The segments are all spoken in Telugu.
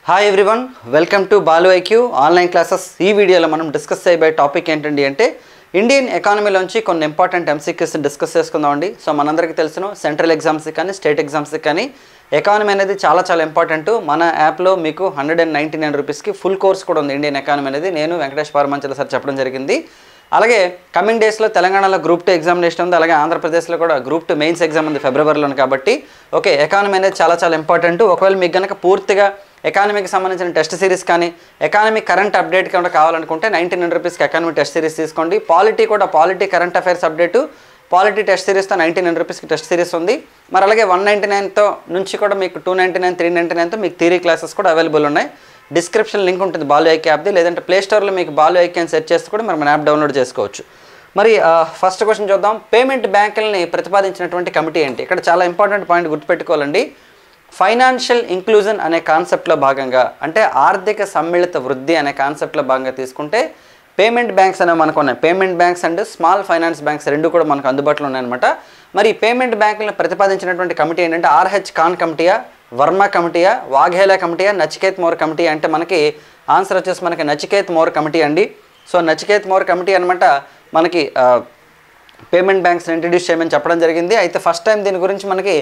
Hi everyone, welcome to Balu IQ online classes. ఈ వీడియోలో మనం డిస్కస్ చేయబోయే టాపిక్ ఏంటండి అంటే ఇండియన్ ఎకానమీలోంచి కొన్ని ఇంపార్టెంట్ ఎంసీక్యూస్ని డిస్కస్ చేసుకుందామండి. సో మనందరికీ తెలుసును, సెంట్రల్ ఎగ్జామ్స్కి కానీ స్టేట్ ఎగ్జామ్స్కి కానీ ఎకానమీ అనేది చాలా ఇంపార్టెంట్. మన యాప్లో మీకు 199 రూపీస్కి ఫుల్ కోర్స్ కూడా ఉంది ఇండియన్ ఎకానమీ అనేది. నేను వెంకటేష్ పారమంచల సార్ చెప్పడం జరిగింది. అలాగే కమింగ్ డేస్లో తెలంగాణలో గ్రూప్ 2 ఎగ్జామినేషన్ ఉంది, అలాగే ఆంధ్రప్రదేశ్లో కూడా గ్రూప్ 2 మెయిన్స్ ఎగ్జామ్ ఉంది ఫిబ్రవరిలోని. కాబట్టి ఓకే, ఎకానమీ అనేది చాలా ఇంపార్టెంట్. ఒకవేళ మీకు కనుక పూర్తిగా ఎకానమీకి సంబంధించిన టెస్ట్ సిరీస్ కానీ ఎకానమీ కరెంట్ అప్డేట్ కనుక కావాలనుకుంటే 99 రూపీస్కి ఎకానమీ టెస్ట్ సిరీస్ తీసుకోండి. Polity current affairs update polity test సిరీస్తో 99 రూపీస్కి టెస్ట్ సిరీస్ ఉంది. మరి అలాగే 199తో నుంచి కూడా మీకు 299, 399తో మీకు థియరీ క్లాసెస్ కూడా అవైలబుల్ ఉన్నాయి. డిస్క్రిప్షన్ లింక్ ఉంటుంది బాలు ఐక్యూ యాప్ది, లేదంటే ప్లేస్టోర్లో మీకు బాలు ఐక్యూ అని సెర్చ్ చేస్తే కూడా మరి మన యాప్ డౌన్లోడ్ చేసుకోవచ్చు. మరి ఫస్ట్ క్వశ్చన్ చూద్దాం. పేమెంట్ బ్యాంకులని ప్రతిపాదించినటువంటి కమిటీ ఏంటి? ఇక్కడ చాలా ఇంపార్టెంట్ పాయింట్ గుర్తుపెట్టుకోవాలండి. ఫైనాన్షియల్ ఇంక్లూజన్ అనే కాన్సెప్ట్లో భాగంగా, అంటే ఆర్థిక సమ్మిళిత వృద్ధి అనే కాన్సెప్ట్లో భాగంగా తీసుకుంటే పేమెంట్ బ్యాంక్స్ అనేవి మనకు ఉన్నాయి. Payment banks and small finance banks రెండు కూడా మనకు అందుబాటులో ఉన్నాయన్నమాట. మరి ఈ పేమెంట్ బ్యాంకులను ప్రతిపాదించినటువంటి కమిటీ ఏంటంటే ఆర్హెచ్ ఖాన్ కమిటీయా, వర్మ కమిటీయా, వాఘేలా కమిటీయా, నచికేత్ మోర్ కమిటీ? అంటే మనకి ఆన్సర్ వచ్చేసి మనకి నచికేత్ మోర్ కమిటీ అండి. సో నచికేత్ మోర్ కమిటీ అనమాట మనకి పేమెంట్ బ్యాంక్స్ని ఇంట్రడ్యూస్ చేయమని చెప్పడం జరిగింది. అయితే ఫస్ట్ టైం దీని గురించి మనకి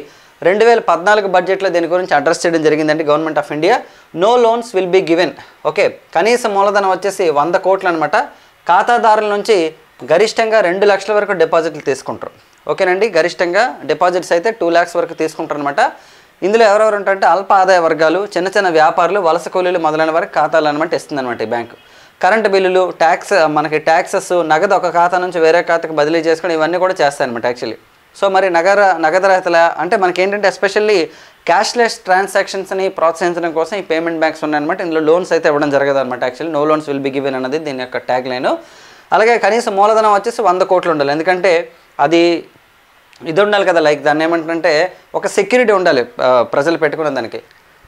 2014 బడ్జెట్లో దీని గురించి అడ్రస్ చేయడం జరిగిందండి government of India. No loans will be given. Okay, కనీస మూలధనం వచ్చేసి 100 కోట్లు అనమాట. ఖాతాదారుల నుంచి గరిష్టంగా 2 లక్షల వరకు డిపాజిట్లు తీసుకుంటారు. ఓకేనండి, గరిష్టంగా డిపాజిట్స్ అయితే 2 lakhs వరకు తీసుకుంటారు అనమాట. ఇందులో ఎవరెవరు ఉంటారంటే అల్ప ఆదాయ వర్గాలు, చిన్న వ్యాపారులు, వలస కూలీలు మొదలైన వారికి ఖాతాలు అనమాట ఇస్తుంది అనమాట ఈ బ్యాంకు. కరెంటు బిల్లులు, మనకి ట్యాక్సెస్, నగదు ఒక ఖాతా నుంచి వేరే ఖాతాకు బదిలీ చేసుకుని ఇవన్నీ కూడా చేస్తాయన్నమాట యాక్చువల్లీ. సో మరి నగదు రహితల అంటే మనకి ఏంటంటే ఎస్పెషల్లీ క్యాష్లెస్ ట్రాన్సాక్షన్స్ని ప్రోత్సహించడం కోసం ఈ పేమెంట్ బ్యాంక్స్ ఉన్నాయన్నమాట. ఇందులో లోన్స్ అయితే ఇవ్వడం జరగదు అనమాట actually. No loans will be given అన్నది దీని యొక్క ట్యాగ్ లైన్. అలాగే కనీస మూలధనం వచ్చేసి 100 కోట్లు ఉండాలి. ఎందుకంటే అది ఇది ఉండాలి కదా, లైక్ దాన్ని ఏమంటారంటే ఒక సెక్యూరిటీ ఉండాలి ప్రజలు పెట్టుకునే దానికి.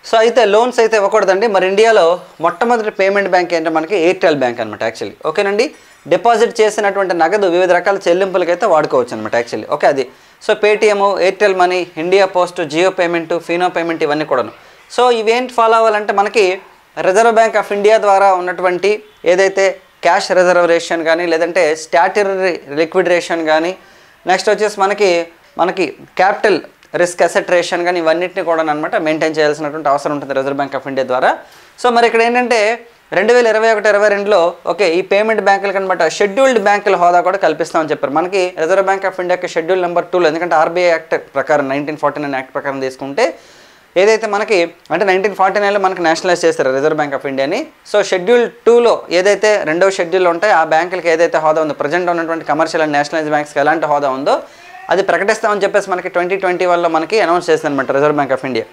సో అయితే లోన్స్ అయితే ఇవ్వకూడదండి. మరి ఇండియాలో మొట్టమొదటి పేమెంట్ బ్యాంక్ ఏంటంటే మనకి ఎయిర్టెల్ బ్యాంక్ అనమాట యాక్చువల్లీ. ఓకేనండి, డిపాజిట్ చేసినటువంటి నగదు వివిధ రకాల చెల్లింపులకైతే వాడుకోవచ్చు అనమాట యాక్చువల్లీ. ఓకే, అది so Paytm, Airtel money, India post, Jio payment, Fino payment ఇవన్నీ కూడాను. సో ఇవేంటి ఫాలో అవ్వాలంటే మనకి రిజర్వ్ బ్యాంక్ ఆఫ్ ఇండియా ద్వారా ఉన్నటువంటి ఏదైతే క్యాష్ రిజర్వ్ రేషన్ కానీ, లేదంటే స్టాట్యుటరీ లిక్విడ్ రేషన్ కానీ, నెక్స్ట్ వచ్చేసి మనకి క్యాపిటల్ రిస్క్ అసెట్ రేషన్ కానీ ఇవన్నింటినీ కూడా అనమాట మెయింటైన్ చేయాల్సినటువంటి అవసరం ఉంటుంది రిజర్వ్ బ్యాంక్ ఆఫ్ ఇండియా ద్వారా. సో మరి ఇక్కడ ఏంటంటే 2021-22లో ఓకే ఈ పేమెంట్ బ్యాంకులకు అనమాట షెడ్యూల్డ్ బ్యాంకుల హోదా కూడా కల్పిస్తామని చెప్పారు. మనకి రిజర్వ్ బ్యాంక్ ఆఫ్ ఇండియాకి షెడ్యూల్ నెంబర్ 2లో, ఎందుకంటే ఆర్బీఐ యాక్ట్ ప్రకారం 1949 యాక్ట్ ప్రకారం తీసుకుంటే ఏదైతే మనకి అంటే 1949లో మనకి నేషనలైజ్ చేస్తారు రిజర్వ్ బ్యాంక్ ఆఫ్ ఇండియాని. సో షెడ్యూల్ 2లో ఏదైతే రెండవ షెడ్యూల్లో ఉంటాయి ఆ బ్యాంకులకి ఏదైతే హోదా ఉందో, ప్రజెంట్ ఉన్నటువంటి కమర్షియల్ అండ్ నేషనలైజ్ బ్యాంక్స్కి ఎలాంటి హోదా ఉందో అది ప్రకటిస్తామని చెప్పేసి మనకి 2021లో మనకి అనౌన్స్ చేసింది అనమాట reserve bank of India.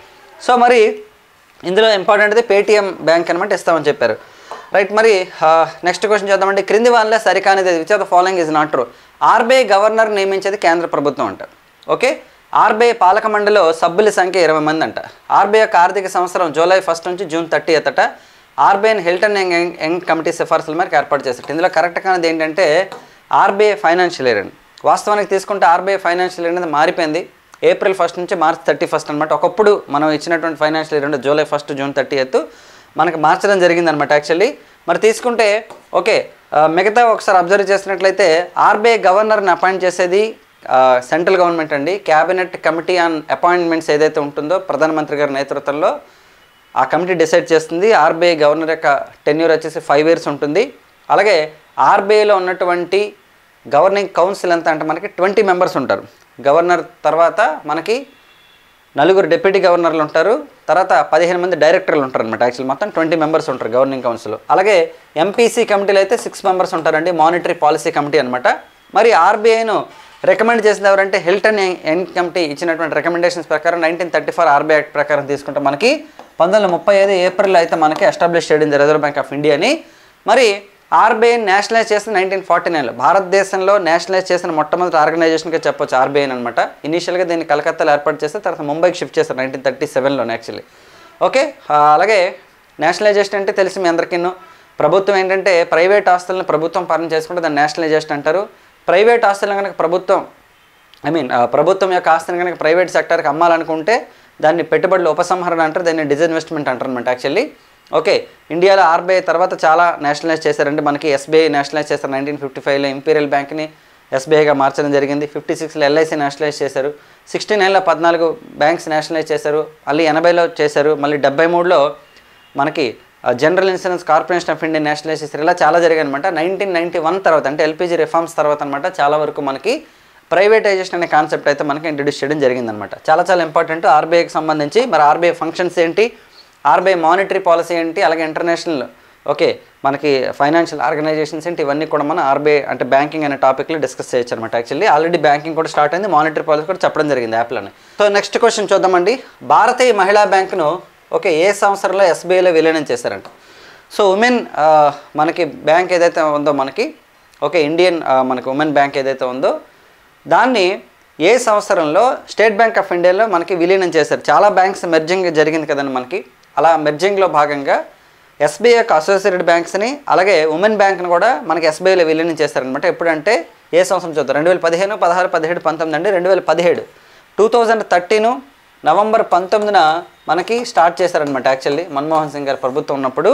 So మరి ఇందులో ఇంపార్టెంట్ది పేటిఎం బ్యాంక్ అనమాట ఇస్తామని చెప్పారు. రైట్, మరి నెక్స్ట్ క్వశ్చన్ చూద్దామండి. క్రింది వాళ్ళ సరికానిది which of the following is not true? RBI governor నియమించేది కేంద్ర ప్రభుత్వం అంట. ఓకే, ఆర్బీఐ పాలక మండలిలో సభ్యుల సంఖ్య 20 మంది అంట. ఆర్బీఐ యొక్క ఆర్థిక సంవత్సరం జూలై 1 నుంచి జూన్ 30 అట. ఆర్బీఐని హిల్టన్ యంగ్ కమిటీ సిఫార్సుల మేరకు ఏర్పాటు చేస్తారు. ఇందులో కరెక్ట్ కానిది ఏంటంటే ఆర్బీఐ ఫైనాన్షియల్ ఇయర్ అండి. వాస్తవానికి తీసుకుంటే ఆర్బీఐ ఫైనాన్షియల్ ఇయర్ అనేది మారిపోయింది. April 1 నుంచి March 31 అనమాట. ఒకప్పుడు మనం ఇచ్చినటువంటి ఫైనాన్షియల్ ఇయర్ జూలై 1, జూన్ 30 మనకి మార్చడం జరిగిందనమాట యాక్చువల్లీ. మరి తీసుకుంటే ఓకే మిగతా ఒకసారి అబ్జర్వ్ చేసినట్లయితే ఆర్బీఐ గవర్నర్ని అపాయింట్ చేసేది సెంట్రల్ గవర్నమెంట్ అండి. క్యాబినెట్ కమిటీ ఆన్ అపాయింట్మెంట్స్ ఏదైతే ఉంటుందో ప్రధానమంత్రి గారి నేతృత్వంలో ఆ కమిటీ డిసైడ్ చేస్తుంది. ఆర్బీఐ గవర్నర్ యొక్క టెన్యూర్ వచ్చేసి 5 years ఉంటుంది. అలాగే ఆర్బీఐలో ఉన్నటువంటి గవర్నింగ్ కౌన్సిల్ ఎంత అంటే మనకి 20 members ఉంటారు. గవర్నర్ తర్వాత మనకి 4 డిప్యూటీ గవర్నర్లు ఉంటారు, తర్వాత 15 మంది డైరెక్టర్లు ఉంటారు అనమాట. యాక్చువల్లీ మొత్తం 20 members ఉంటారు గవర్నింగ్ కౌన్సిల్. అలాగే ఎంపీసీ కమిటీలో అయితే 6 members ఉంటారండి, మానిటరీ పాలసీ కమిటీ అనమాట. మరి ఆర్బీఐను రికమెండ్ చేసింది ఎవరంటే హిల్టన్ యంగ్ కమిటీ ఇచ్చినటువంటి రికమెండేషన్స్ ప్రకారం 1934 ఆర్బీఐ యాక్ట్ ప్రకారం తీసుకుంటే మనకి 1935 ఏప్రిల్లో అయితే మనకి ఎస్టాబ్లిష్ చేయడం రిజర్వ్ బ్యాంక్ ఆఫ్ ఇండియాని. మరి ఆర్బీఐ నేషనలైజ్ చేసిన 1949లో భారతదేశంలో నేషనలైజ్ చేసిన మొట్టమొదటి ఆర్గనైజేషన్గా చెప్పొచ్చు ఆర్బీఐ అనమాట. ఇనీషియల్గా దీన్ని కలకత్తాలో ఏర్పాటు చేస్తే తర్వాత ముంబైకి షిఫ్ట్ చేస్తారు 1937లోనే యాక్చువల్లీ. ఓకే, అలాగే నేషనలైజేషన్ అంటే తెలిసి మీ అందరికీ ప్రభుత్వం ఏంటంటే ప్రైవేట్ ఆస్తులను ప్రభుత్వం పాలన చేసుకుంటే దాన్ని నేషనలైజేషన్ అంటారు. ప్రైవేట్ ఆస్తులను కనుక ప్రభుత్వం యొక్క ఆస్తులను కనుక ప్రైవేట్ సెక్టర్కి అమ్మాలనుకుంటే దాన్ని పెట్టుబడుల ఉపసంహరణ అంటారు, దాన్ని డిస్ఇన్వెస్ట్మెంట్ అంటారు అనమాట యాక్చువల్లీ. ఓకే, ఇండియాలో ఆర్బీఐ తర్వాత చాలా నేషనలైజ్ చేశారంటే మనకి ఎస్బీఐ నేషనలైజ్ చేశారు 1955లో, ఇంపీరియల్ బ్యాంక్ని ఎస్బీఐగా మార్చడం జరిగింది. 56లో ఎల్ఐసి నేషనలైజ్ చేశారు. 69లో 14 బ్యాంక్స్ నేషనలైజ్ చేశారు. మళ్ళీ 80లో చేశారు. మళ్ళీ 73లో మనకి general insurance corporation of India nationalise చేశారు. ఇలా చాలా జరిగాయి అనమాట. 1991 తర్వాత అంటే ఎల్పిజి రిఫార్మ్స్ తర్వాత అనమాట చాలా వరకు మనకి ప్రైవేటైజేషన్ అనే కాన్సెప్ట్ అయితే మనకి ఇంట్రడ్యూస్ చేయడం జరిగిందనమాట. చాలా చాలా ఇంపార్టెంట్ ఆర్బీఐకి సంబంధించి. మరి ఆర్బీఐ ఫంక్షన్స్ ఏంటి, ఆర్బీఐ మానిటరీ పాలసీ ఏంటి, అలాగే ఇంటర్నేషనల్ ఓకే మనకి ఫైనాన్షియల్ ఆర్గనైజేషన్స్ ఏంటి, ఇవన్నీ కూడా మనం ఆర్బీఐ అంటే బ్యాంకింగ్ అనే టాపిక్లో డిస్కస్ చేయొచ్చు అనమాట. యాక్చువల్లీ ఆల్రెడీ బ్యాంకింగ్ కూడా స్టార్ట్ అయింది, మానిటరీ పాలసీ కూడా చెప్పడం జరిగింది యాప్లోనే. సో నెక్స్ట్ క్వశ్చన్ చూద్దామండి. భారతీయ మహిళా బ్యాంకును ఓకే ఏ సంవత్సరంలో ఎస్బీఐలో విలీనం చేశారంట. సో ఉమెన్ మనకి బ్యాంక్ ఏదైతే ఉందో మనకి ఓకే ఇండియన్ మనకి ఉమెన్ బ్యాంక్ ఏదైతే ఉందో దాన్ని ఏ సంవత్సరంలో స్టేట్ బ్యాంక్ ఆఫ్ ఇండియాలో మనకి విలీనం చేశారు. చాలా బ్యాంక్స్ మెర్జింగ్ జరిగింది కదండి మనకి. అలా మెర్జింగ్లో భాగంగా ఎస్బీఐ యొక్క అసోసియేటెడ్ బ్యాంక్స్ని అలాగే ఉమెన్ బ్యాంక్ని కూడా మనకి ఎస్బీఐలో విలీనం చేశారనమాట. ఎప్పుడంటే ఏ సంవత్సరం చూద్దాం, 2015, 16, 17, 19 అండి. 2017 2013 నవంబర్ 19న మనకి స్టార్ట్ చేశారనమాట. యాక్చువల్లీ మన్మోహన్ సింగ్ గారి ప్రభుత్వం ఉన్నప్పుడు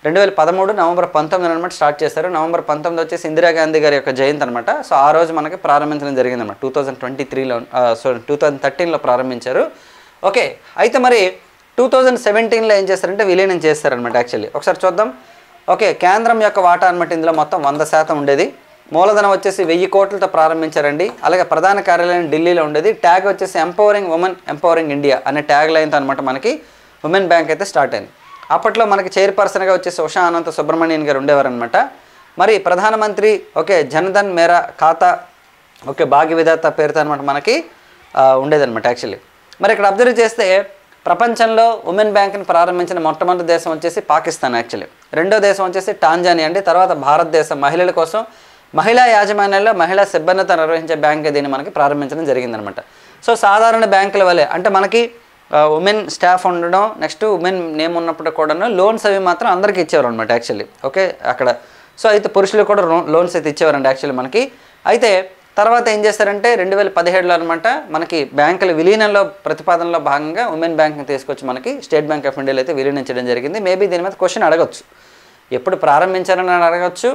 2013 నవంబర్ 19 అనమాట స్టార్ట్ చేశారు. నవంబర్ 19 వచ్చేసి ఇందిరాగాంధీ గారి యొక్క జయంతి అనమాట. సో ఆ రోజు మనకి ప్రారంభించడం జరిగిందన్నమాట. 2013లో ప్రారంభించారు. ఓకే, అయితే మరి 2017లో ఏం చేస్తారంటే విలీనం చేస్తారనమాట. యాక్చువల్లీ ఒకసారి చూద్దాం. ఓకే, కేంద్రం యొక్క వాటా అనమాట ఇందులో మొత్తం 100% ఉండేది. మూలధనం వచ్చేసి 1000 కోట్లతో ప్రారంభించారండి. అలాగే ప్రధాన కార్యాలయం ఢిల్లీలో ఉండేది. ట్యాగ్ వచ్చేసి ఎంపవరింగ్ ఉమెన్, ఎంపవరింగ్ ఇండియా అనే ట్యాగ్ లైన్తో అనమాట మనకి ఉమెన్ బ్యాంక్ అయితే స్టార్ట్ అయింది. అప్పట్లో మనకి చైర్పర్సన్గా వచ్చేసి ఉషా అనంత సుబ్రహ్మణ్యన్ గారు ఉండేవారనమాట. మరి ప్రధానమంత్రి ఓకే జనధన్ మేరా ఖాతా ఓకే భాగ్య విధాత పేరుతో అనమాట మనకి ఉండేదన్నమాట. యాక్చువల్లీ మరి ఇక్కడ అబ్జర్వ్ చేస్తే ప్రపంచంలో ఉమెన్ బ్యాంక్ని ప్రారంభించిన మొట్టమొదటి దేశం వచ్చేసి పాకిస్తాన్. యాక్చువల్లీ రెండో దేశం వచ్చేసి టాంజానియా అండి. తర్వాత భారతదేశం మహిళల కోసం మహిళా యాజమాన్యంలో మహిళా సిబ్బందితో నిర్వహించే బ్యాంక్ దీన్ని మనకి ప్రారంభించడం జరిగిందనమాట. సో సాధారణ బ్యాంకుల వలె అంటే మనకి ఉమెన్ స్టాఫ్ ఉండడం, నెక్స్ట్ ఉమెన్ నేమ్ ఉన్నప్పుడు కూడా లోన్స్ అవి మాత్రం అందరికీ ఇచ్చేవారు అనమాట. యాక్చువల్లీ ఓకే అక్కడ. సో అయితే పురుషులు కూడా లోన్స్ అయితే ఇచ్చేవారండి యాక్చువల్లీ మనకి. అయితే తర్వాత ఏం చేస్తారంటే 2017లో అనమాట మనకి బ్యాంకుల విలీనంలో ప్రతిపాదనలో భాగంగా ఉమెన్ బ్యాంక్ని తీసుకొచ్చి మనకి స్టేట్ బ్యాంక్ ఆఫ్ ఇండియాలో అయితే విలీనం చేయడం జరిగింది. మేబీ దీని మీద క్వశ్చన్ అడగచ్చు, ఎప్పుడు ప్రారంభించారని అడగచ్చు,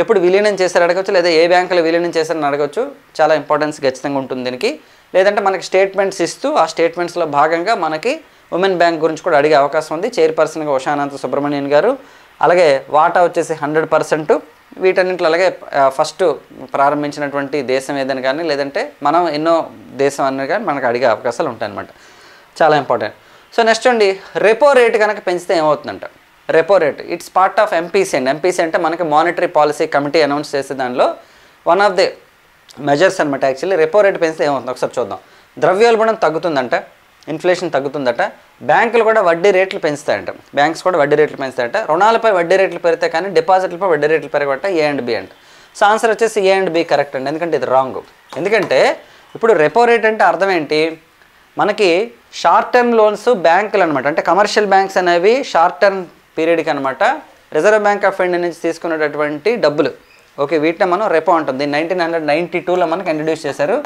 ఎప్పుడు విలీనం చేశారు అడగచ్చు, లేదా ఏ బ్యాంకులో విలీనం చేశారని అడగచ్చు. చాలా ఇంపార్టెన్స్ ఖచ్చితంగా ఉంటుంది దీనికి. లేదంటే మనకి స్టేట్మెంట్స్ ఇస్తూ ఆ స్టేట్మెంట్స్లో భాగంగా మనకి ఉమెన్ బ్యాంక్ గురించి కూడా అడిగే అవకాశం ఉంది. చైర్పర్సన్గా ఉషా అనంత సుబ్రహ్మణ్యన్ గారు, అలాగే వాటా వచ్చేసి 100%. వీటన్నింటిలో అలాగే ఫస్ట్ ప్రారంభించినటువంటి దేశం ఏదని కానీ లేదంటే మనం ఎన్నో దేశం అని కానీ మనకు అడిగే అవకాశాలు ఉంటాయన్నమాట. చాలా ఇంపార్టెంట్. సో నెక్స్ట్ అండి, రెపో రేట్ కనుక పెంచితే ఏమవుతుందంట. Repo rate it's part of MPC అండి. ఎంపీసీ అంటే మనకి మానిటరీ పాలసీ కమిటీ అనౌన్స్ చేసే దానిలో వన్ ఆఫ్ ది మెజర్స్ అనమాట. యాక్చువల్లీ రెపో రేట్ పెంచితే ఏమవుతుంది ఒకసారి చూద్దాం. ద్రవ్యోల్బణం తగ్గుతుందంట, ఇన్ఫ్లేషన్ తగ్గుతుందట, బ్యాంకులు కూడా వడ్డీ రేట్లు పెంచుతాయంట, బ్యాంక్స్ కూడా వడ్డీ రేట్లు పెంచుతాయంట. రుణాలపై వడ్డీ రేట్లు పెరిగితే కానీ డిపాజిట్లపై వడ్డీ రేట్లు పెరగబట్ట ఏ అండ్ బి అంట. సో ఆన్సర్ వచ్చేసి ఏ అండ్ బి కరెక్ట్ అండి, ఎందుకంటే ఇది రాంగ్. ఎందుకంటే ఇప్పుడు రెపో రేట్ అంటే అర్థం ఏంటి, మనకి షార్ట్ టర్మ్ లోన్స్ బ్యాంకులు అనమాట, అంటే కమర్షియల్ బ్యాంక్స్ అనేవి షార్ట్ టర్మ్ పీరియడ్కి అనమాట రిజర్వ్ బ్యాంక్ ఆఫ్ ఇండియా నుంచి తీసుకునేటటువంటి డబ్బులు. ఓకే, వీటిని మనం రెపో అంటుంది. 1992లో మనకి ఇంట్రడ్యూస్ చేశారు.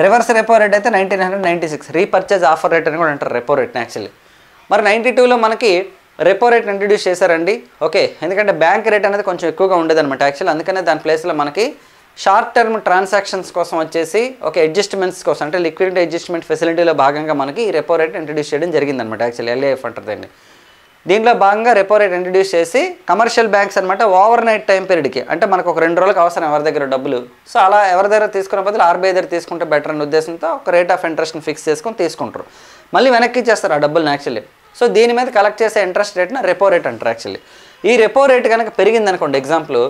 రివర్స్ రెపో రేట్ అయితే 1996, రీపర్చేజ్ ఆఫర్ రేట్ అని కూడా అంటారు రెపో రేట్ని యాక్చువల్లీ. మరి 92లో మనకి రెపో రేట్ ఇంట్రడ్యూస్ చేశారండి. ఓకే, ఎందుకంటే బ్యాంక్ రేట్ అనేది కొంచెం ఎక్కువగా ఉండేదన్నమాట యాక్చువల్లీ. అందుకనే దాని ప్లేస్లో మనకి షార్ట్ టర్మ్ ట్రాన్సాక్షన్స్ కోసం వచ్చేసి ఓకే అడ్జస్ట్మెంట్స్ కోసం అంటే లిక్విడిటీ అడ్జస్ట్మెంట్ ఫెసిలిటీలో భాగంగా మనకి ఈ రెపో రేట్ ఇంట్రడ్యూస్ చేయడం జరిగిందనమాట యాక్చువల్లీ. ఎల్ఏఎఫ్ అంటారండి. దీంట్లో భాగంగా రెపో రేట్ ఇంట్రడ్యూస్ చేసి కమర్షియల్ బ్యాంక్స్ అనమాట ఓవర్ నైట్ టైం పీరియడ్కి అంటే మనకు ఒక 2 రోజులకు అవసరం ఎవరి దగ్గర డబ్బులు, సో అలా ఎవరి దగ్గర తీసుకునే బదులు ఆర్బీఐ దగ్గర తీసుకుంటే బెటర్ అనే ఉద్దేశంతో ఒక రేట్ ఆఫ్ ఇంట్రెస్ట్ని ఫిక్స్ చేసుకొని తీసుకుంటారు, మళ్ళీ వెనక్కి ఇచ్చేస్తారు ఆ డబ్బులను యాక్చువల్లీ. సో దీని మీద కలెక్ట్ చేసే ఇంట్రెస్ట్ రేట్ని రెపో రేట్ అంటారు యాక్చువల్లీ. ఈ రెపో రేట్ కనుక పెరిగింది అనుకోండి ఎగ్జాంపుల్,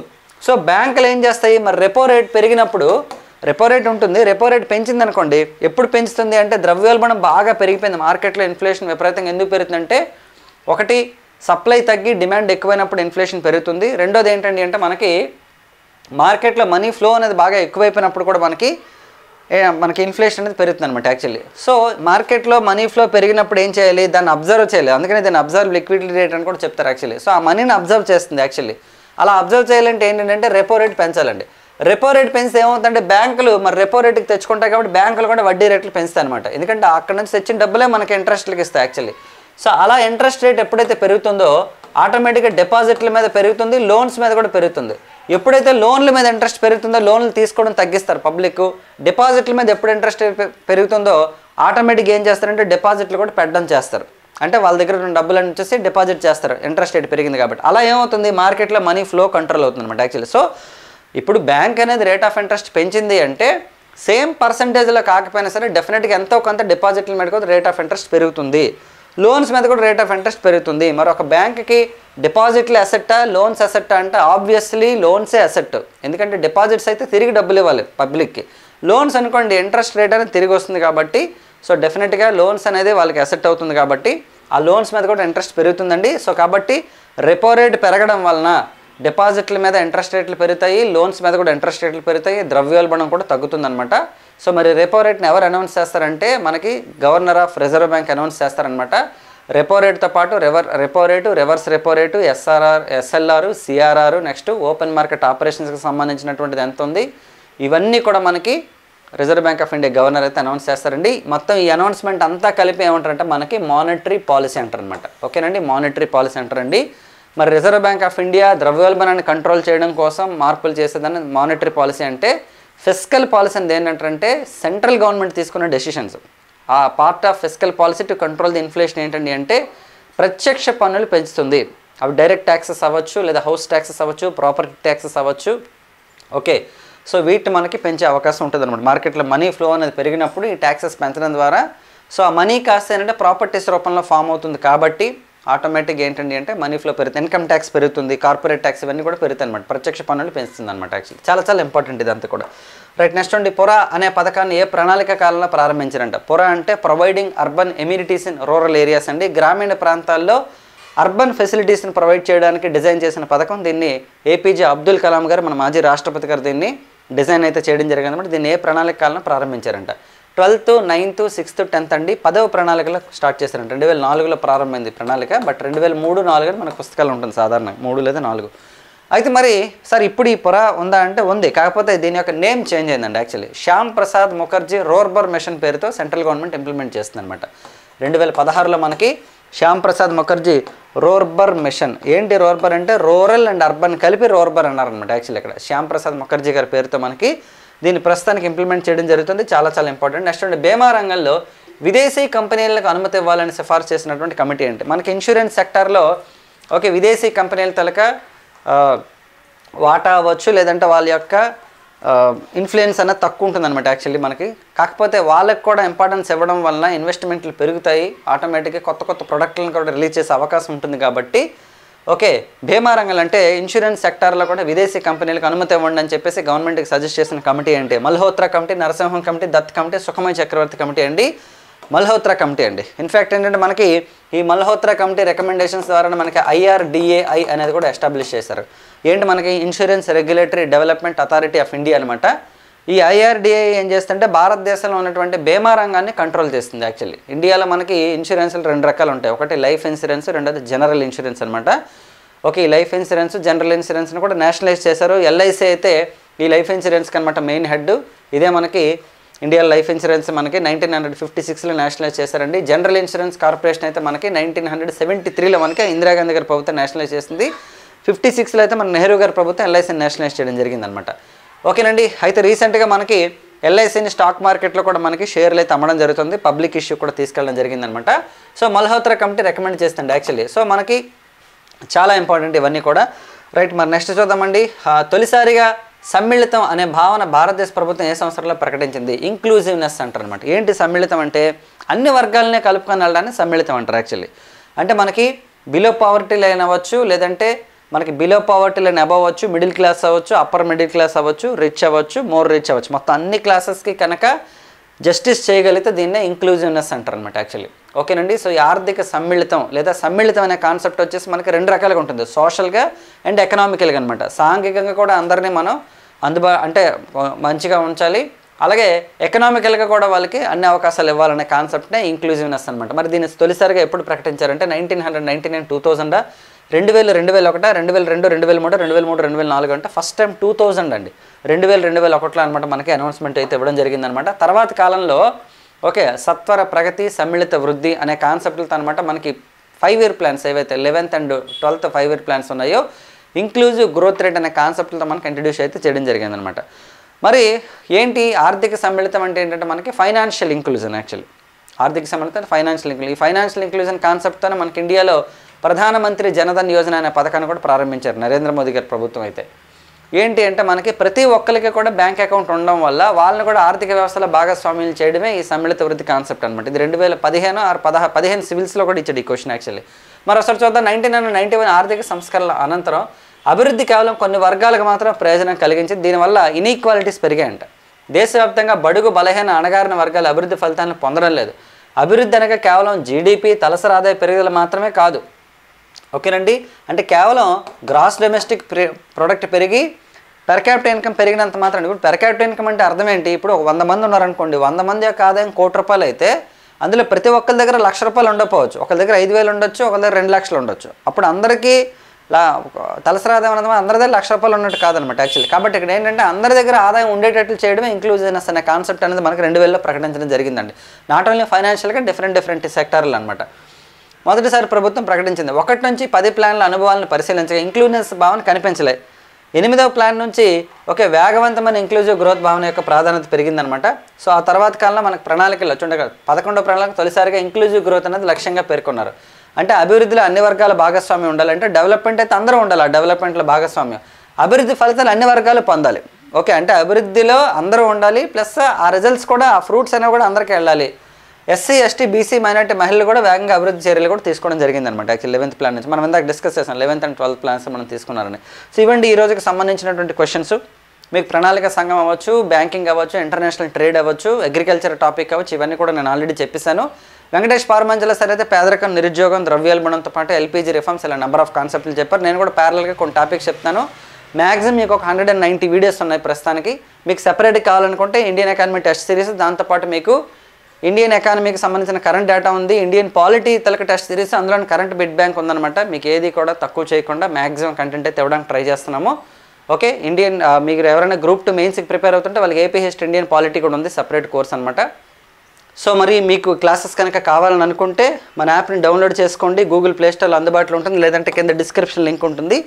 సో బ్యాంకులు ఏం చేస్తాయి, మరి రెపో రేట్ పెరిగినప్పుడు రెపో రేట్ ఉంటుంది, రెపో రేట్ పెంచింది అనుకోండి, ఎప్పుడు పెంచుతుంది అంటే ద్రవ్యోల్బణం బాగా పెరిగిపోయింది, మార్కెట్లో ఇన్ఫ్లేషన్ విపరీతంగా ఎందుకు పెరుగుతుందంటే ఒకటి సప్లై తగ్గి డిమాండ్ ఎక్కువైనప్పుడు ఇన్ఫ్లేషన్ పెరుగుతుంది, రెండోది ఏంటండి అంటే మనకి మార్కెట్లో మనీ ఫ్లో అనేది బాగా ఎక్కువైపోయినప్పుడు కూడా మనకి ఇన్ఫ్లేషన్ అనేది పెరుగుతుంది అనమాట యాక్చువల్లీ. సో మార్కెట్లో మనీ ఫ్లో పెరిగినప్పుడు ఏం చేయాలి, దాన్ని అబ్జర్వ్ చేయాలి, అందుకనే దాన్ని అబ్జర్వ్ లిక్విడిటీ రేట్ అని కూడా చెప్తారు యాక్చువల్లీ. సో ఆ మనీని అబ్జర్వ్ చేస్తుంది యాక్చువల్లీ. అలా అబ్జర్వ్ చేయాలంటే ఏంటంటే రెపో రేట్ పెంచాలండి. రెపో రేట్ పెంచితే ఏమవుతుందంటే బ్యాంకులు మరి రెపో రేట్కి తెచ్చుకుంటాయి కాబట్టి బ్యాంకులు కూడా వడ్డీ రేట్లు పెంచుతాయి అనమాట, ఎందుకంటే అక్కడ నుంచి తెచ్చిన డబ్బులే మనకి ఇంట్రెస్ట్లకి ఇస్తాయి యాక్చువల్లీ. సో అలా ఇంట్రెస్ట్ రేట్ ఎప్పుడైతే పెరుగుతుందో ఆటోమేటిక్గా డిపాజిట్ల మీద పెరుగుతుంది, లోన్స్ మీద కూడా పెరుగుతుంది. ఎప్పుడైతే లోన్ల మీద ఇంట్రెస్ట్ పెరుగుతుందో లోన్లు తీసుకోవడం తగ్గిస్తారు పబ్లిక్. డిపాజిట్ల మీద ఎప్పుడు ఇంట్రెస్ట్ పెరుగుతుందో ఆటోమేటిక్గా ఏం చేస్తారంటే డిపాజిట్లు కూడా పెట్టడం చేస్తారు. అంటే వాళ్ళ దగ్గర ఉన్న డబ్బులను వచ్చేసి డిపాజిట్ చేస్తారు, ఇంట్రెస్ట్ రేట్ పెరిగింది కాబట్టి. అలా ఏమవుతుంది, మార్కెట్లో మనీ ఫ్లో కంట్రోల్ అవుతుంది అనమాట యాక్చువల్లీ. సో ఇప్పుడు బ్యాంక్ అనేది రేట్ ఆఫ్ ఇంట్రెస్ట్ పెంచింది అంటే సేమ్ పర్సంటేజ్లో కాకపోయినా సరే డెఫినెట్గా ఎంతో కొంత డిపాజిట్ల మీద కూడా రేట్ ఆఫ్ ఇంట్రెస్ట్ పెరుగుతుంది, లోన్స్ మీద కూడా రేట్ ఆఫ్ ఇంట్రెస్ట్ పెరుగుతుంది. మరి ఒక బ్యాంక్కి డిపాజిట్లు అసెట్టా, లోన్స్ అసెట్టా అంటే ఆబ్వియస్లీ లోన్సే అసెట్. ఎందుకంటే డిపాజిట్స్ అయితే తిరిగి డబ్బులు ఇవ్వాలి పబ్లిక్కి. లోన్స్ అనుకోండి ఇంట్రెస్ట్ రేట్ అనేది తిరిగి వస్తుంది కాబట్టి సో డెఫినెట్గా లోన్స్ అనేది వాళ్ళకి అసెట్ అవుతుంది కాబట్టి ఆ లోన్స్ మీద కూడా ఇంట్రెస్ట్ పెరుగుతుందండి. సో కాబట్టి రెపో రేట్ పెరగడం వలన డిపాజిట్ల మీద ఇంట్రెస్ట్ రేట్లు పెరుగుతాయి, లోన్స్ మీద కూడా ఇంట్రెస్ట్ రేట్లు పెరుగుతాయి, ద్రవ్యోల్బణం కూడా తగ్గుతుందన్నమాట. సో మరి రెపో రేట్ని ఎవరు అనౌన్స్ చేస్తారంటే మనకి governor of reserve bank announce చేస్తారనమాట. రెపో రేట్తో పాటు repo rate, reverse repo rate, SLR, CRR, next open market ఆపరేషన్స్కి సంబంధించినటువంటిది ఎంత ఉంది, ఇవన్నీ కూడా మనకి reserve bank of India governor అయితే అనౌన్స్ చేస్తారండి. మొత్తం ఈ అనౌన్స్మెంట్ అంతా కలిపి ఏమంటారంటే మనకి మానిటరీ పాలసీ అంటారనమాట. ఓకేనండి, మానిటరీ పాలసీ అంటారండి. మరి రిజర్వ్ బ్యాంక్ ఆఫ్ ఇండియా ద్రవ్యోల్బణాన్ని కంట్రోల్ చేయడం కోసం మార్పులు చేసేదాన్ని మానిటరీ పాలసీ అంటే. ఫిస్కల్ పాలసీ అనేది ఏంటంటే సెంట్రల్ గవర్నమెంట్ తీసుకున్న డెసిషన్స్. ఆ part of fiscal policy to control the inflation ఏంటండి అంటే ప్రత్యక్ష పన్నులు పెంచుతుంది. అవి డైరెక్ట్ ట్యాక్సెస్ అవ్వచ్చు, లేదా హౌస్ ట్యాక్సెస్ అవ్వచ్చు, ప్రాపర్టీ ట్యాక్సెస్ అవ్వచ్చు. ఓకే, సో వీటిని మనకి పెంచే అవకాశం ఉంటుంది అనమాట. మార్కెట్లో మనీ ఫ్లో అనేది పెరిగినప్పుడు ఈ ట్యాక్సెస్ పెంచడం ద్వారా సో ఆ మనీ కాస్త ఏంటంటే ప్రాపర్టీస్ రూపంలో ఫామ్ అవుతుంది కాబట్టి ఆటోమేటిక్గా ఏంటండి అంటే మనీ ఫ్లో పెరుగుతుంది, ఇన్కమ్ ట్యాక్స్ పెరుగుతుంది, కార్పొరేట్ ట్యాక్స్ ఇవన్నీ కూడా పెరుగుతాయి అనమాట. ప్రత్యక్ష పన్నులు పెంచుతుంది అనమాట యాక్చువల్లీ. చాలా చాలా ఇంపార్టెంట్ ఇదంతా కూడా. రైట్, నెక్స్ట్ అండి పురా అనే పథకాన్ని ఏ ప్రణాళిక కాలంలో ప్రారంభించారంట. పురా అంటే providing urban amenities in rural areas అండి. గ్రామీణ ప్రాంతాల్లో అర్బన్ ఫెసిలిటీస్ని ప్రొవైడ్ చేయడానికి డిజైన్ చేసిన పథకం. దీన్ని ఏపీజే అబ్దుల్ కలాం గారు, మన మాజీ రాష్ట్రపతి గారు దీన్ని డిజైన్ అయితే చేయడం జరిగింది అనమాట. దీన్ని ఏ ప్రణాళిక కాలంలో ప్రారంభించారంట. 12th, 9th, 6th, 10th అండి 10వ ప్రణాళికలో స్టార్ట్ చేశారంట. 2004లో ప్రారంభమైంది ప్రణాళిక, బట్ 2003, 4 మన పుస్తకాలు ఉంటుంది సాధారణంగా 3 లేదా 4. అయితే మరి సార్ ఇప్పుడు ఈ పురా ఉందా అంటే ఉంది, కాకపోతే దీని యొక్క నేమ్ చేంజ్ అయిందండి యాక్చువల్లీ. శ్యామ్ ప్రసాద్ ముఖర్జీ రోర్బర్ మిషన్ పేరుతో సెంట్రల్ గవర్నమెంట్ ఇంప్లిమెంట్ చేస్తుంది అనమాట. 2016లో మనకి శ్యామ్ ప్రసాద్ ముఖర్జీ రోర్బర్ మిషన్. ఏంటి రోర్బర్ అంటే రూరల్ అండ్ అర్బన్ కలిపి రోర్బర్ అన్నారనమాట యాక్చువల్లీ. ఇక్కడ శ్యామ్ ప్రసాద్ ముఖర్జీ గారి పేరుతో మనకి దీన్ని ప్రస్తుతానికి ఇంప్లిమెంట్ చేయడం జరుగుతుంది. చాలా చాలా ఇంపార్టెంట్. నెక్స్ట్ అంటే బీమా రంగంలో విదేశీ కంపెనీలకు అనుమతి ఇవ్వాలని సిఫార్సు చేసినటువంటి కమిటీ ఏంటి. మనకి ఇన్సూరెన్స్ సెక్టార్లో ఓకే విదేశీ కంపెనీల తలక వాటా అవ్వచ్చు, లేదంటే వాళ్ళ యొక్క ఇన్ఫ్లుయెన్స్ అనేది తక్కువ ఉంటుంది అనమాట యాక్చువల్లీ మనకి. కాకపోతే వాళ్ళకి కూడా ఇంపార్టెన్స్ ఇవ్వడం వల్ల ఇన్వెస్ట్మెంట్లు పెరుగుతాయి, ఆటోమేటిక్గా కొత్త కొత్త ప్రొడక్ట్లను కూడా రిలీజ్ చేసే అవకాశం ఉంటుంది కాబట్టి ఓకే బీమా రంగంలో అంటే ఇన్సూరెన్స్ సెక్టార్లో కూడా విదేశీ కంపెనీలకు అనుమతి ఇవ్వండి అని చెప్పేసి గవర్నమెంట్కి సజెస్ట్ చేసిన కమిటీ ఏంటి. Malhotra committee, Narasimham committee, Dutt committee, Sukhamoy Chakravarty committee అండి. మల్హోత్రా కమిటీ అండి. ఇన్ఫ్యాక్ట్ ఏంటంటే మనకి ఈ మల్హోత్రా కమిటీ రికమెండేషన్స్ ద్వారా మనకి IRDAI అనేది కూడా ఎస్టాబ్లిష్ చేశారు. ఏంటి మనకి insurance regulatory development authority of India అనమాట. ఈ IRDAI ఏం చేస్తుంటే భారతదేశంలో ఉన్నటువంటి బీమా రంగాన్ని కంట్రోల్ చేస్తుంది యాక్చువల్లీ. ఇండియాలో మనకి ఇన్సూరెన్స్లు 2 రకాలు ఉంటాయి. ఒకటి లైఫ్ ఇన్సూరెన్స్, రెండోది జనరల్ ఇన్సూరెన్స్ అనమాట. ఓకే, ఈ లైఫ్ ఇన్సూరెన్స్, జనరల్ ఇన్సూరెన్స్ని కూడా నేషనలైజ్ చేశారు. LIC అయితే ఈ లైఫ్ ఇన్సూరెన్స్కి అనమాట మెయిన్ హెడ్. ఇదే మనకి ఇండియా లైఫ్ ఇన్సూరెన్స్ మనకి 1956లో నేషనలైజ్ చేశారండి. జనరల్ ఇన్సూరెన్స్ కార్పొరేషన్ అయితే మనకి 1973లో మనకి ఇందిరాగాంధీ గారి ప్రభుత్వం నేషనలైజ్ చేసింది. 56లో అయితే మన నెహ్రూ గారి ప్రభుత్వం LICని నేషనలైజ్ చేయడం జరిగిందనమాట. ఓకేనండి, అయితే రీసెంట్గా మనకి LICని స్టాక్ మార్కెట్లో కూడా మనకి షేర్లు అయితే అమ్మడం జరుగుతుంది, పబ్లిక్ ఇష్యూ కూడా తీసుకెళ్ళడం జరిగిందనమాట. సో మల్హోత్రా కమిటీ రికమెండ్ చేస్తుంది యాక్చువల్లీ. సో మనకి చాలా ఇంపార్టెంట్ ఇవన్నీ కూడా. రైట్, మరి నెక్స్ట్ చూద్దామండి. తొలిసారిగా సమ్మిళితం అనే భావన భారతదేశ ప్రభుత్వం ఏ సంవత్సరంలో ప్రకటించింది. ఇంక్లూజివ్నెస్ అంటారు అనమాట. ఏంటి సమ్మిళితం అంటే అన్ని వర్గాలనే కలుపుకొని వెళ్ళడాన్ని సమ్మిళితం అంటారు యాక్చువల్లీ. అంటే మనకి బిలో పావర్టీ లైన్ అవ్వచ్చు, లేదంటే మనకి బిలో పావర్టీ లైన్ అబవ్ అవ్వచ్చు, మిడిల్ క్లాస్ అవ్వచ్చు, అప్పర్ మిడిల్ క్లాస్ అవ్వచ్చు, రిచ్ అవ్వచ్చు, మోర్ రిచ్ అవ్వచ్చు, మొత్తం అన్ని క్లాసెస్కి కనుక జస్టిస్ చేయగలిగితే దీన్నే ఇంక్లూజివ్నెస్ అంటారు అనమాట యాక్చువల్లీ. ఓకేనండి, సో ఈ ఆర్థిక సమ్మిళితం లేదా సమ్మిళితం అనే కాన్సెప్ట్ వచ్చేసి మనకి 2 రకాలుగా ఉంటుంది, సోషల్గా అండ్ ఎకనామికల్గా అనమాట. సాంఘికంగా కూడా అందరినీ మనం అంటే మంచిగా ఉంచాలి, అలాగే ఎకనామికల్గా కూడా వాళ్ళకి అన్ని అవకాశాలు ఇవ్వాలనే కాన్సెప్ట్నే ఇంక్లూజివ్నెస్ అనమాట. మరి దీన్ని తొలిసారిగా ఎప్పుడు ప్రకటించారంటే 1999, 2000, 2000, 2001, 2002, 2003, 2003, 2004 అంటే ఫస్ట్ టైం 2000 అండి. 2000, 2001లో అనమాట మనకి అనౌన్స్మెంట్ అయితే ఇవ్వడం జరిగిందనమాట. తర్వాత కాలంలో ఓకే, సత్వర ప్రగతి సమ్మిళిత వృద్ధి అనే కాన్సెప్ట్లతో అనమాట మనకి 5-year ప్లాన్స్ ఏవైతే 11th and 12th 5-year plans ఉన్నాయో ఇంక్లూజివ్ గ్రోత్ రేట్ అనే కాన్సెప్ట్లతో మనకి ఇంట్రడ్యూస్ అయితే చేయడం జరిగిందనమాట. మరి ఏంటి ఆర్థిక సమ్మిళితం అంటే ఏంటంటే మనకి ఫైనాన్షియల్ ఇంక్లూజన్. యాక్చువల్లీ ఆర్థిక సమ్మిళితం ఫైనాన్షియల్ ఇంక్లూజన్. ఈ ఫైనాన్షియల్ ఇంక్లూజన్ కాన్సెప్ట్తోనే మనకి ఇండియాలో ప్రధానమంత్రి జనధన్ యోజన అనే పథకాన్ని కూడా ప్రారంభించారు నరేంద్ర మోదీ గారి ప్రభుత్వం అయితే. ఏంటి అంటే మనకి ప్రతి ఒక్కరికి కూడా బ్యాంక్ అకౌంట్ ఉండడం వల్ల వాళ్ళని కూడా ఆర్థిక వ్యవస్థలో భాగస్వామ్యం చేయడమే ఈ సమ్మిళిత వృద్ధి కాన్సెప్ట్ అనమాట. ఇది 2015 సివిల్స్లో కూడా ఇచ్చాడు ఈ క్వశ్చన్ యాక్చువల్లీ. మరి ఒకసారి చూద్దాం. 1991 ఆర్థిక సంస్కరణల అనంతరం అభివృద్ధి కేవలం కొన్ని వర్గాలకు మాత్రం ప్రయోజనం కలిగించింది. దీనివల్ల ఇన్ఈక్వాలిటీస్ పెరిగాయంట. దేశవ్యాప్తంగా బడుగు బలహీన అణగారిన వర్గాలు అభివృద్ధి ఫలితాలను పొందడం లేదు. అభివృద్ధి అనగా కేవలం జీడిపి తలసరి ఆదాయ పెరుగుదల మాత్రమే కాదు. ఓకేనండి, అంటే కేవలం గ్రాస్ డొమెస్టిక్ ప్రొడక్ట్ పెరిగి పెర్ క్యాపిటల్ ఇన్కమ్ పెరిగినంత మాత్రం. ఇప్పుడు పెర్ క్యాపిటల్ ఇన్కమ్ అంటే అర్థం ఏంటి? ఇప్పుడు 100 మంది ఉన్నారనుకోండి, 100 మంది యొక్క ఆదాయం ₹1,00,00,000 అయితే అందులో ప్రతి ఒక్కరి దగ్గర ₹1,00,000 ఉండకపోవచ్చు. ఒకరి దగ్గర 5,000 ఉండొచ్చు, ఒకరి దగ్గర 2,00,000 ఉండొచ్చు. అప్పుడు అందరికీ తలసరి ఆదాయం అన్నది అందరి దగ్గర ₹1,00,000 ఉన్నట్టు కాదనమాట యాక్చువల్లీ. కాబట్టి ఇక్కడ ఏంటంటే అందరి దగ్గర ఆదాయం ఉండేటట్లు చేయడమే ఇంక్లూజివ్నెస్ అనే కాన్సెప్ట్ అనేది మనకి 2000లో ప్రకటించడం జరిగిందండి. నాట్ ఓన్లీ ఫైనాన్షియల్గా డిఫరెంట్ సెక్టార్లు అనమాట. మొదటిసారి ప్రభుత్వం ప్రకటించింది. 1 నుంచి 10 ప్లాన్ల అనుభవాలను పరిశీలించగా ఇంక్లూజివ్నెస్ భావన కనిపించలే. 8వ ప్లాన్ నుంచి వేగవంతమైన ఇంక్లూజివ్ గ్రోత్ భావన యొక్క ప్రాధాన్యత పెరిగిందనమాట. సో ఆ తర్వాత కాలంలో మనకు ప్రణాళికలు వచ్చుండగా 11వ ప్రణాళిక తొలిసారిగా ఇంక్లూజివ్ గ్రోత్ అనేది లక్ష్యంగా పేర్కొన్నారు. అంటే అభివృద్ధిలో అన్ని వర్గాల భాగస్వామ్యం ఉండాలంటే డెవలప్మెంట్ అయితే అందరూ ఉండాలి. ఆ డెవలప్మెంట్లో భాగస్వామ్యం, అభివృద్ధి ఫలితాలు అన్ని వర్గాలు పొందాలి. ఓకే, అంటే అభివృద్ధిలో అందరూ ఉండాలి, ప్లస్ ఆ రిజల్ట్స్ కూడా ఆ ఫ్రూట్స్ అనేవి కూడా అందరికీ వెళ్ళాలి. ఎస్సీ ఎస్టీ బీసీ మైనార్టీ మహిళలు కూడా వేగంగా అభివృద్ధి చర్యలు కూడా తీసుకోవడం జరిగిందనమాట. యాక్చువల్లీ 11th ప్లాన్ నుంచి మనం ఇందాక డిస్కస్ చేసాం 11th and 12th ప్లాన్స్ మనం తీసుకున్నారని. సో ఇవ్వండి ఈ రోజుకి సంబంధించినటువంటి క్వశ్చన్స్. మీకు ప్రణాళిక సంఘం అవ్వచ్చు, బ్యాంకింగ్ అవ్వచ్చు, ఇంటర్నేషనల్ ట్రేడ్ అవ్వచ్చు, అగ్రికల్చర్ టాపిక్ అవ్వచ్చు, ఇవన్నీ కూడా నేను ఆల్రెడీ చెప్పేశాను. వెంకటేష్ పార్మంజల సరే అయితే పేదరికం, నిరుద్యోగం, ద్రవ్యోల్బణంతో పాటు ఎల్పీజీ రిఫార్మ్స్ ఇలా నెంబర్ ఆఫ్ కాన్సెప్ట్లు చెప్పారు. నేను కూడా ప్యారల్గా కొన్ని టాపిక్స్ చెప్తాను. మ్యాక్సిమం మీకు ఒక 190 వీడియోస్ ఉన్నాయి ప్రస్తుతానికి. మీకు సెపరేట్గా కావాలనుకుంటే ఇండియన్ ఎకానమీ టెస్ట్ సిరీస్, దాంతోపాటు మీకు ఇండియన్ ఎకానమీకి సంబంధించిన కరెంట్ డేటా ఉంది, ఇండియన్ పాలిటీ తలక టెస్ట్ సిరీస్, అందులో కరెంట్ బిడ్ బ్యాంక్ ఉందన్నమాట. మీకు ఏది కూడా తక్కువ చేయకుండా మ్యాక్సిమం కంటెంట్ అయితే ఇవ్వడానికి ట్రై చేస్తున్నాము. ఓకే, ఇండియన్ మీరు ఎవరైనా గ్రూప్ 2 మెయిన్స్కి ప్రిపేర్ అవుతుంటే వాళ్ళకి ఏపీ హిస్టరీ ఇండియన్ పాలిటీ కూడా ఉంది, సపరేట్ కోర్స్ అనమాట. సో మరి మీకు క్లాసెస్ కనుక కావాలని అనుకుంటే మన యాప్ని డౌన్లోడ్ చేసుకోండి. గూగుల్ ప్లే స్టోర్లో అందుబాటులో ఉంటుంది, లేదంటే కింద డిస్క్రిప్షన్ లింక్ ఉంటుంది.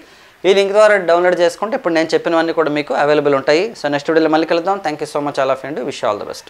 ఈ లింక్ ద్వారా డౌన్లోడ్ చేసుకుంటే ఇప్పుడు నేను చెప్పినవన్నీ కూడా మీకు అవైలబుల్ ఉంటాయి. సో నెక్స్ట్ వీడియోలో మళ్ళీ కలుద్దాం. Thank you so much all of you and wish all the best.